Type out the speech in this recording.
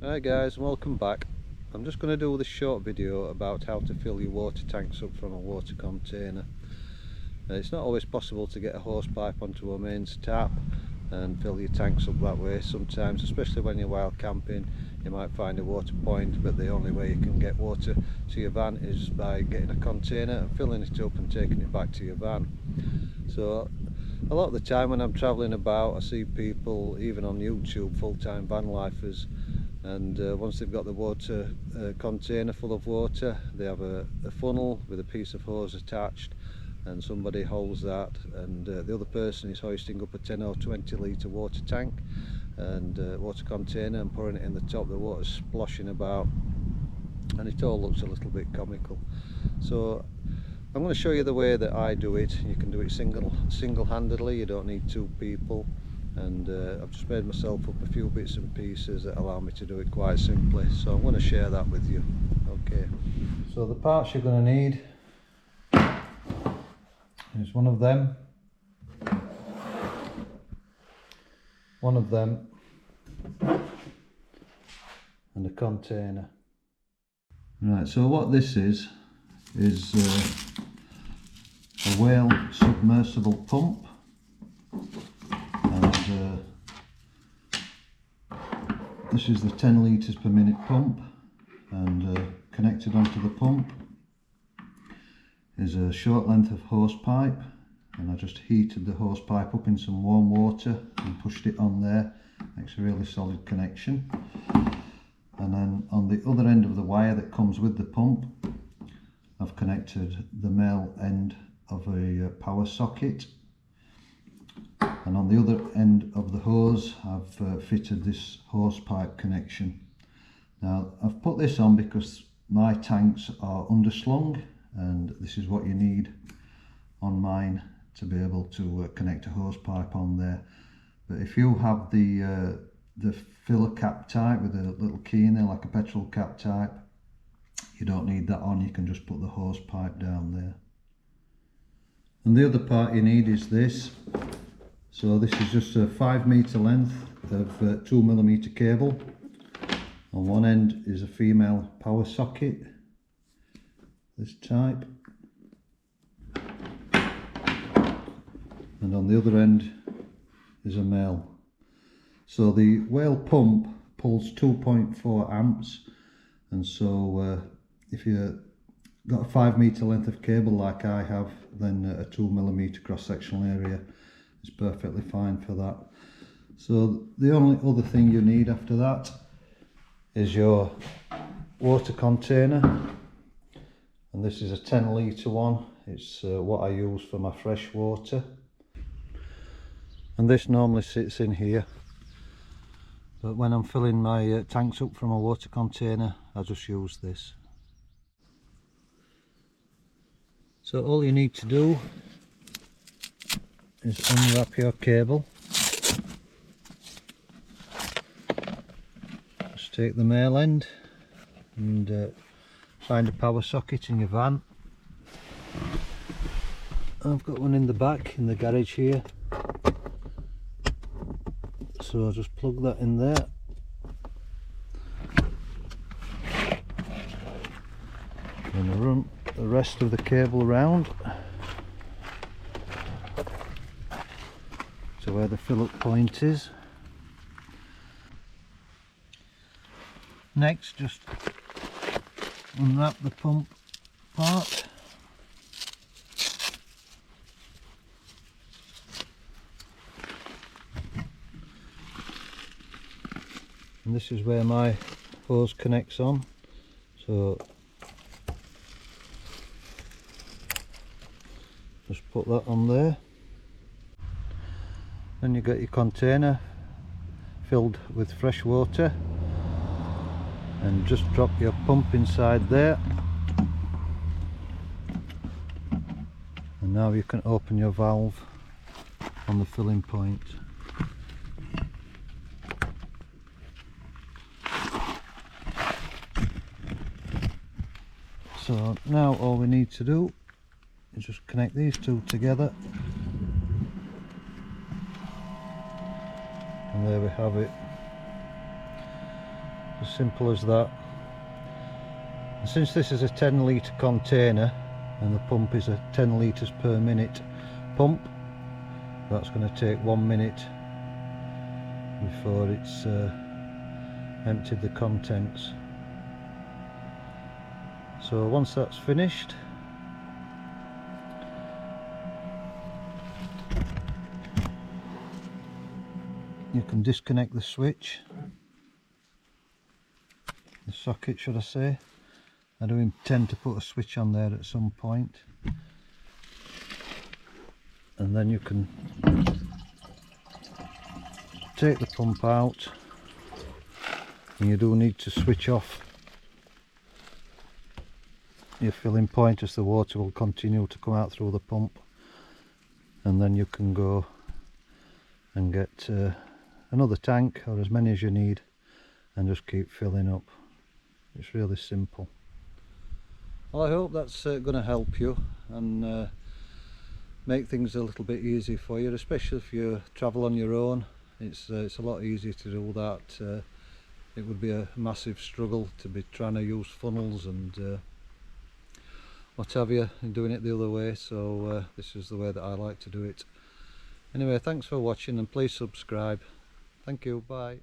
Hi guys, and welcome back. I'm just going to do this short video about how to fill your water tanks up from a water container. It's not always possible to get a hose pipe onto a mains tap and fill your tanks up that way. Sometimes, especially when you're wild camping, you might find a water point, but the only way you can get water to your van is by getting a container and filling it up and taking it back to your van. So a lot of the time when I'm travelling about, I see people, even on YouTube, full-time van lifers, and once they've got the water container full of water, they have a funnel with a piece of hose attached, and somebody holds that, and the other person is hoisting up a 10 or 20 litre water tank and water container and pouring it in the top. The water's splashing about and it all looks a little bit comical. So I'm going to show you the way that I do it. You can do it single-handedly, you don't need two people, and I've just made myself up a few bits and pieces that allow me to do it quite simply, so I'm going to share that with you. Okay, so the parts you're going to need is one of them, and a container. Right, so what this is a whale submersible pump, and this is the 10 litres per minute pump, and connected onto the pump is a short length of hose pipe, and I just heated the hose pipe up in some warm water and pushed it on there. Makes a really solid connection. And then on the other end of the wire that comes with the pump, I've connected the male end of a power socket, and on the other end of the hose I've fitted this hose pipe connection. Now I've put this on because my tanks are underslung, and this is what you need on mine to be able to connect a hose pipe on there. But if you have the filler cap type with a little key in there, like a petrol cap type, you don't need that on. You can just put the hose pipe down there. And the other part you need is this. So this is just a 5 meter length of 2mm cable. On one end is a female power socket, this type, and on the other end is a male. So the whale pump pulls 2.4 amps, and so if you've got a 5 meter length of cable like I have, then a 2mm cross-sectional area is perfectly fine for that. So the only other thing you need after that is your water container, and this is a 10 litre one. It's what I use for my fresh water, and this normally sits in here, but when I'm filling my tanks up from a water container, I just use this. So all you need to do is unwrap your cable. Just take the male end and find a power socket in your van. I've got one in the back in the garage here, so I'll just plug that in there. And I run the rest of the cable around to where the fill up point is. Next, just unwrap the pump part. And this is where my hose connects on, so just put that on there. Then you get your container filled with fresh water, and just drop your pump inside there, and now you can open your valve on the filling point. So now all we need to do is just connect these two together, and there we have it. As simple as that. And since this is a 10 litre container and the pump is a 10 litres per minute pump, that's going to take 1 minute before it's emptied the contents. So once that's finished, you can disconnect the switch, the socket should I say. I do intend to put a switch on there at some point, and then you can take the pump out, and you do need to switch off your filling point as the water will continue to come out through the pump, and then you can go and get another tank or as many as you need and just keep filling up. It's really simple. Well, I hope that's going to help you and make things a little bit easier for you, especially if you travel on your own. It's a lot easier to do that. It would be a massive struggle to be trying to use funnels and what have you, and doing it the other way. So this is the way that I like to do it. Anyway, thanks for watching and please subscribe. Thank you, bye.